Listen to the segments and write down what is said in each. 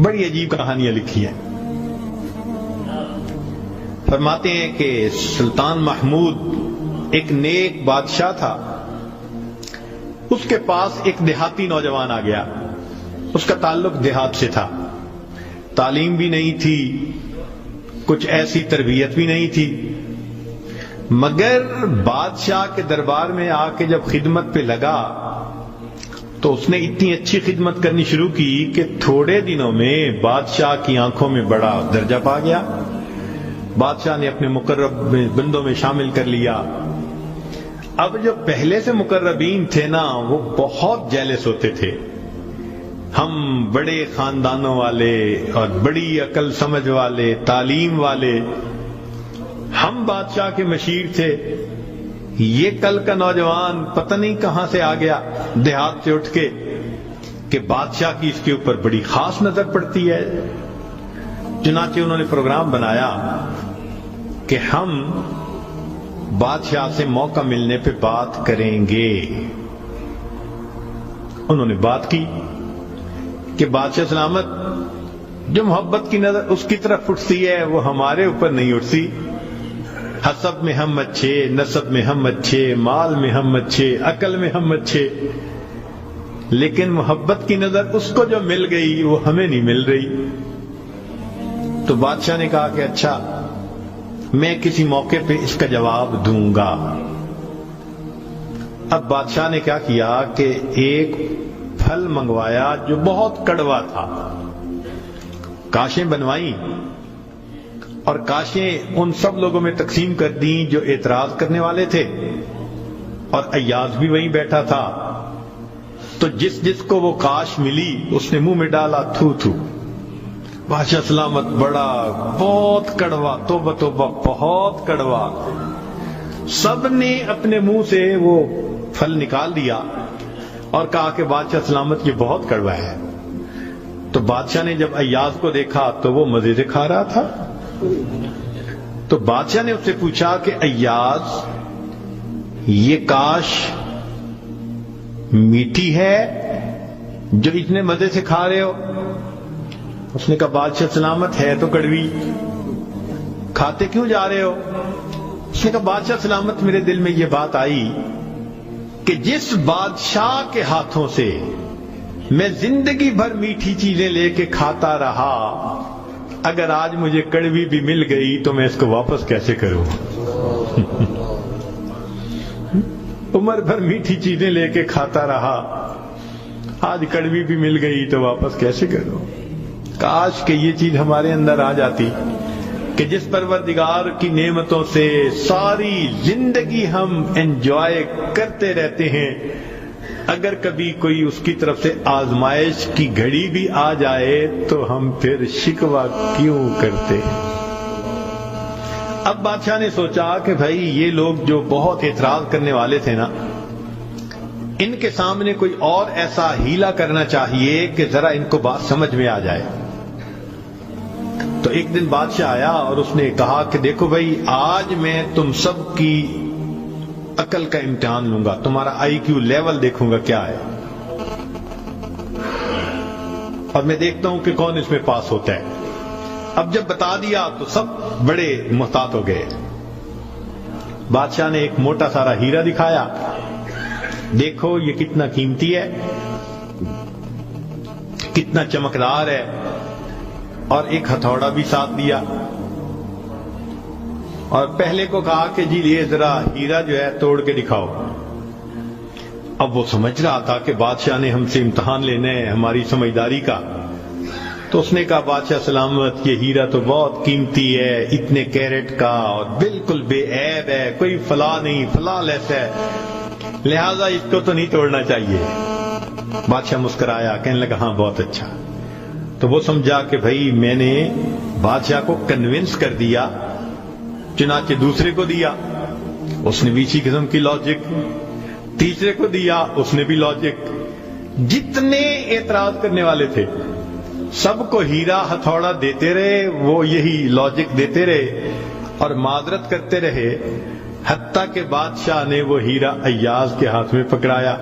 بڑی عجیب کہانیاں لکھی ہیں. فرماتے ہیں کہ سلطان محمود ایک نیک بادشاہ تھا. اس کے پاس ایک دیہاتی نوجوان آ گیا. اس کا تعلق دیہات سے تھا. تعلیم بھی نہیں تھی, کچھ ایسی تربیت بھی نہیں تھی, مگر بادشاہ کے دربار میں آ کے جب خدمت پہ لگا تو اس نے اتنی اچھی خدمت کرنی شروع کی کہ تھوڑے دنوں میں بادشاہ کی آنکھوں میں بڑا درجہ پا گیا. بادشاہ نے اپنے مقرب بندوں میں شامل کر لیا. اب جو پہلے سے مقربین تھے نا, وہ بہت جیلس ہوتے تھے. ہم بڑے خاندانوں والے اور بڑی عقل سمجھ والے, تعلیم والے, ہم بادشاہ کے مشیر تھے. یہ کل کا نوجوان پتہ نہیں کہاں سے آ گیا دیہات سے اٹھ کے کہ بادشاہ کی اس کے اوپر بڑی خاص نظر پڑتی ہے. چنانچہ انہوں نے پروگرام بنایا کہ ہم بادشاہ سے موقع ملنے پہ بات کریں گے. انہوں نے بات کی کہ بادشاہ سلامت, جو محبت کی نظر اس کی طرف اٹھتی ہے وہ ہمارے اوپر نہیں اٹھتی. حسب میں ہم اچھے, نسب میں ہم اچھے, مال میں ہم اچھے, عقل میں ہم اچھے, لیکن محبت کی نظر اس کو جو مل گئی وہ ہمیں نہیں مل رہی. تو بادشاہ نے کہا کہ اچھا, میں کسی موقع پہ اس کا جواب دوں گا. اب بادشاہ نے کیا کیا کہ ایک پھل منگوایا جو بہت کڑوا تھا. کاشیں بنوائیں اور کاشیں ان سب لوگوں میں تقسیم کر دیں جو اعتراض کرنے والے تھے, اور ایاز بھی وہیں بیٹھا تھا. تو جس جس کو وہ کاش ملی اس نے منہ میں ڈالا, تھو تھو. بادشاہ سلامت, بڑا بہت کڑوا, توبہ توبہ, بہت کڑوا. سب نے اپنے منہ سے وہ پھل نکال دیا اور کہا کہ بادشاہ سلامت یہ بہت کڑوا ہے. تو بادشاہ نے جب ایاز کو دیکھا تو وہ مزے سے کھا رہا تھا. تو بادشاہ نے اس سے پوچھا کہ ایاز, یہ کاش میٹھی ہے جو اتنے مزے سے کھا رہے ہو؟ اس نے کہا بادشاہ سلامت ہے تو کڑوی, کھاتے کیوں جا رہے ہو؟ اس نے کہا بادشاہ سلامت, میرے دل میں یہ بات آئی کہ جس بادشاہ کے ہاتھوں سے میں زندگی بھر میٹھی چیزیں لے کے کھاتا رہا, اگر آج مجھے کڑوی بھی مل گئی تو میں اس کو واپس کیسے کروں؟ عمر بھر میٹھی چیزیں لے کے کھاتا رہا, آج کڑوی بھی مل گئی تو واپس کیسے کروں؟ کاش کہ یہ چیز ہمارے اندر آ جاتی کہ جس پروردگار کی نعمتوں سے ساری زندگی ہم انجوائے کرتے رہتے ہیں, اگر کبھی کوئی اس کی طرف سے آزمائش کی گھڑی بھی آ جائے تو ہم پھر شکوہ کیوں کرتے ہیں؟ اب بادشاہ نے سوچا کہ بھائی یہ لوگ جو بہت اعتراض کرنے والے تھے نا, ان کے سامنے کوئی اور ایسا ہیلا کرنا چاہیے کہ ذرا ان کو بات سمجھ میں آ جائے. تو ایک دن بادشاہ آیا اور اس نے کہا کہ دیکھو بھائی, آج میں تم سب کی عقل کا امتحان لوں گا, تمہارا آئی کیو لیول دیکھوں گا کیا ہے, اور میں دیکھتا ہوں کہ کون اس میں پاس ہوتا ہے. اب جب بتا دیا تو سب بڑے محتاط ہو گئے. بادشاہ نے ایک موٹا سارا ہیرا دکھایا, دیکھو یہ کتنا قیمتی ہے, کتنا چمکدار ہے, اور ایک ہتھوڑا بھی ساتھ دیا, اور پہلے کو کہا کہ جی یہ ذرا ہیرا جو ہے توڑ کے دکھاؤ. اب وہ سمجھ رہا تھا کہ بادشاہ نے ہم سے امتحان لینا ہے ہماری سمجھداری کا. تو اس نے کہا بادشاہ سلامت, یہ ہیرا تو بہت قیمتی ہے, اتنے کیرٹ کا اور بالکل بے عیب ہے, کوئی فلاں نہیں, فلاں لیس ہے, لہذا اس کو تو نہیں توڑنا چاہیے. بادشاہ مسکرایا, کہنے لگا ہاں بہت اچھا. تو وہ سمجھا کہ بھائی میں نے بادشاہ کو کنونس کر دیا, چنانچہ دوسرے کو دیا, اس نے بھی اسی قسم کی لاجک, تیسرے کو دیا, اس نے بھی لاجک. جتنے اعتراض کرنے والے تھے سب کو ہیرا ہتھوڑا دیتے رہے, وہ یہی لاجک دیتے رہے اور معذرت کرتے رہے, حتیٰ کہ بادشاہ نے وہ ہیرا ایاز کے ہاتھ میں پکڑایا.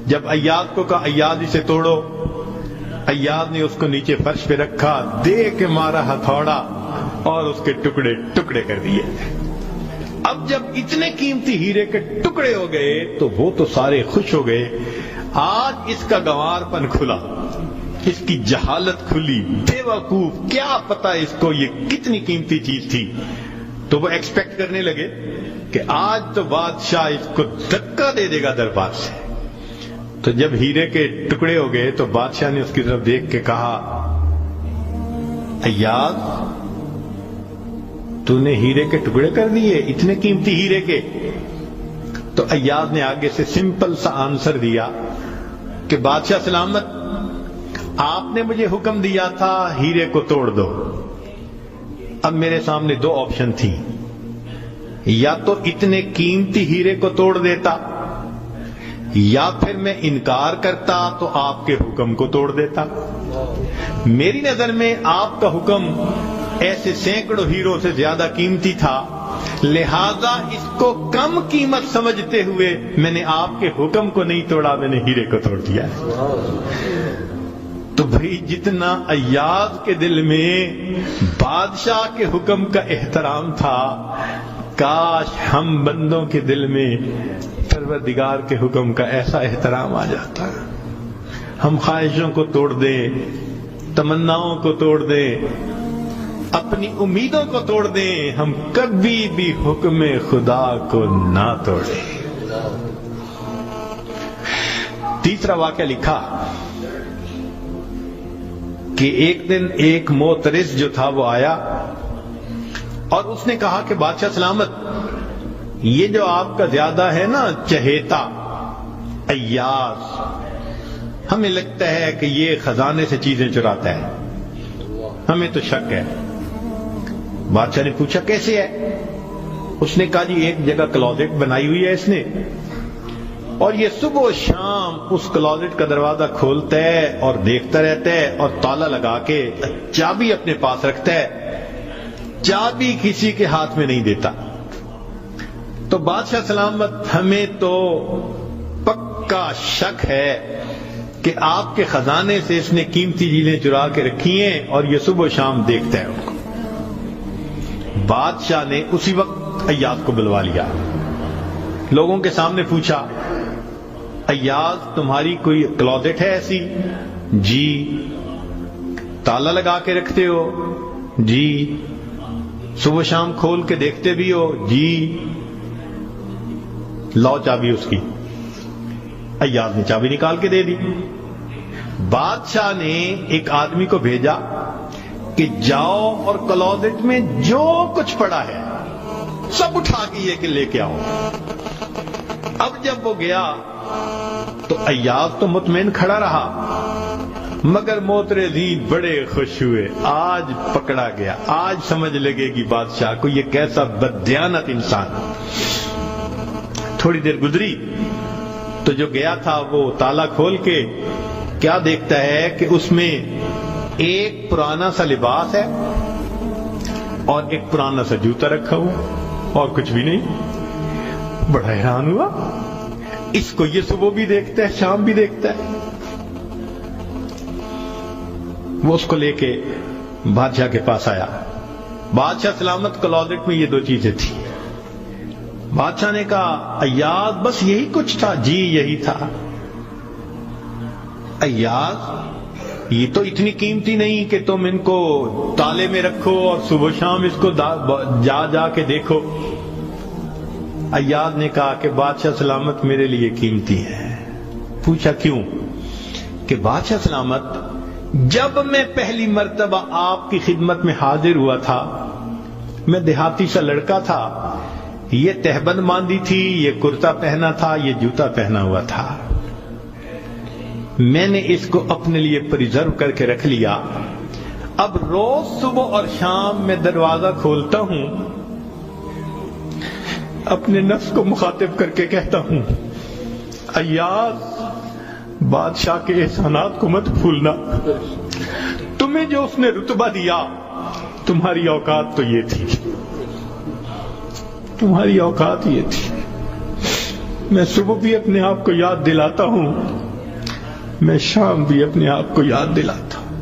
جب ایاز کو کہا ایاز اسے توڑو, ایاز نے اس کو نیچے فرش پہ رکھا، دے کے مارا ہتھوڑا اور اس کے ٹکڑے ٹکڑے کر دیے۔ اب جب اتنے قیمتی ہیرے کے ٹکڑے ہو گئے تو وہ تو سارے خوش ہو گئے، آج اس کا گنوار پن کھلا، اس کی جہالت کھلی، بے وقوف، کیا پتا اس کو یہ کتنی قیمتی چیز تھی۔ تو وہ ایکسپیکٹ کرنے لگے کہ آج تو بادشاہ اس کو دھکا دے دے گا دربار سے۔ تو جب ہیرے کے ٹکڑے ہو گئے تو بادشاہ نے اس کی طرف دیکھ کے کہا، ایاز تو نے ہیرے کے ٹکڑے کر دیے، اتنے قیمتی ہیرے کے؟ تو ایاز نے آگے سے سمپل سا آنسر دیا کہ بادشاہ سلامت، آپ نے مجھے حکم دیا تھا ہیرے کو توڑ دو۔ اب میرے سامنے دو آپشن تھی، یا تو اتنے قیمتی ہیرے کو توڑ دیتا، یا پھر میں انکار کرتا تو آپ کے حکم کو توڑ دیتا۔ میری نظر میں آپ کا حکم ایسے سینکڑوں ہیروں سے زیادہ قیمتی تھا، لہذا اس کو کم قیمت سمجھتے ہوئے میں نے آپ کے حکم کو نہیں توڑا، میں نے ہیرے کو توڑ دیا۔ تو بھئی جتنا ایاز کے دل میں بادشاہ کے حکم کا احترام تھا، کاش ہم بندوں کے دل میں پروردگار کے حکم کا ایسا احترام آ جاتا۔ ہم خواہشوں کو توڑ دیں، تمناؤں کو توڑ دیں، اپنی امیدوں کو توڑ دیں، ہم کبھی بھی حکم خدا کو نہ توڑیں۔ تیسرا واقعہ لکھا کہ ایک دن ایک معترض جو تھا وہ آیا اور اس نے کہا کہ بادشاہ سلامت، یہ جو آپ کا زیادہ ہے نا چہیتا ایاز، ہمیں لگتا ہے کہ یہ خزانے سے چیزیں چراتا ہے، ہمیں تو شک ہے۔ بادشاہ نے پوچھا کیسے ہے؟ اس نے کہا جی ایک جگہ کلوزٹ بنائی ہوئی ہے اس نے، اور یہ صبح و شام اس کلوزٹ کا دروازہ کھولتا ہے اور دیکھتا رہتا ہے اور تالا لگا کے چابی اپنے پاس رکھتا ہے، چابی کسی کے ہاتھ میں نہیں دیتا۔ تو بادشاہ سلامت ہمیں تو پکا شک ہے کہ آپ کے خزانے سے اس نے قیمتی چیزیں چرا کے رکھی ہیں اور یہ صبح و شام دیکھتا ہے ان کو۔ بادشاہ نے اسی وقت ایاز کو بلوا لیا، لوگوں کے سامنے پوچھا، ایاز تمہاری کوئی کلوزٹ ہے ایسی؟ جی۔ تالا لگا کے رکھتے ہو؟ جی۔ صبح شام کھول کے دیکھتے بھی ہو؟ جی۔ لاؤ چابی اس کی۔ ایاز نے چابی نکال کے دے دی۔ بادشاہ نے ایک آدمی کو بھیجا کہ جاؤ اور کلوزٹ میں جو کچھ پڑا ہے سب اٹھا کے یہ کہ لے کے آؤ۔ اب جب وہ گیا تو ایاز تو مطمئن کھڑا رہا، مگر معترضین بڑے خوش ہوئے، آج پکڑا گیا، آج سمجھ لگے گی بادشاہ کو یہ کیسا بددیانت انسان۔ تھوڑی دیر گزری تو جو گیا تھا وہ تالا کھول کے کیا دیکھتا ہے کہ اس میں ایک پرانا سا لباس ہے اور ایک پرانا سا جوتا رکھا ہوا اور کچھ بھی نہیں۔ بڑا حیران ہوا، اس کو یہ صبح بھی دیکھتا ہے شام بھی دیکھتا ہے۔ وہ اس کو لے کے بادشاہ کے پاس آیا۔ بادشاہ سلامت کلوزٹ میں یہ دو چیزیں تھیں۔ بادشاہ نے کہا ایاز بس یہی کچھ تھا؟ جی یہی تھا۔ ایاز یہ تو اتنی قیمتی نہیں کہ تم ان کو تالے میں رکھو اور صبح شام اس کو جا جا کے دیکھو۔ ایاز نے کہا کہ بادشاہ سلامت میرے لیے قیمتی ہے۔ پوچھا کیوں؟ کہ بادشاہ سلامت جب میں پہلی مرتبہ آپ کی خدمت میں حاضر ہوا تھا، میں دیہاتی سا لڑکا تھا، یہ تہبند باندھی تھی، یہ کرتا پہنا تھا، یہ جوتا پہنا ہوا تھا، میں نے اس کو اپنے لیے پریزرو کر کے رکھ لیا۔ اب روز صبح اور شام میں دروازہ کھولتا ہوں، اپنے نفس کو مخاطب کر کے کہتا ہوں ایاز بادشاہ کے احسانات کو مت بھولنا، تمہیں جو اس نے رتبہ دیا تمہاری اوقات تو یہ تھی، تمہاری اوقات یہ تھی۔ میں صبح بھی اپنے آپ کو یاد دلاتا ہوں میں شام بھی اپنے آپ کو یاد دلاتا ہوں۔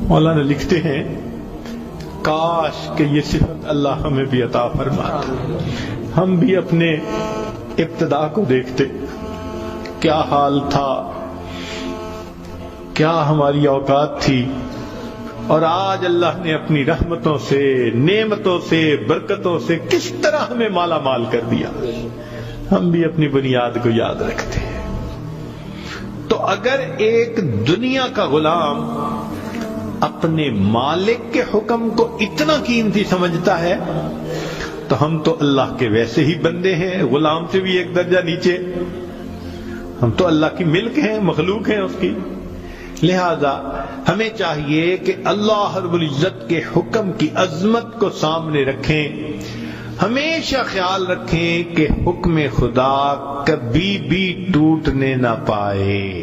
مولانا لکھتے ہیں کاش کہ یہ صفت اللہ ہمیں بھی عطا فرماتا، ہم بھی اپنے ابتدا کو دیکھتے، کیا حال تھا، کیا ہماری اوقات تھی، اور آج اللہ نے اپنی رحمتوں سے، نعمتوں سے، برکتوں سے کس طرح ہمیں مالا مال کر دیا۔ ہم بھی اپنی بنیاد کو یاد رکھتے ہیں۔ تو اگر ایک دنیا کا غلام اپنے مالک کے حکم کو اتنا قیمتی سمجھتا ہے تو ہم تو اللہ کے ویسے ہی بندے ہیں، غلام سے بھی ایک درجہ نیچے، ہم تو اللہ کی ملک ہیں، مخلوق ہیں اس کی۔ لہذا ہمیں چاہیے کہ اللہ رب العزت کے حکم کی عظمت کو سامنے رکھیں، ہمیشہ خیال رکھیں کہ حکم خدا کبھی بھی ٹوٹنے نہ پائے۔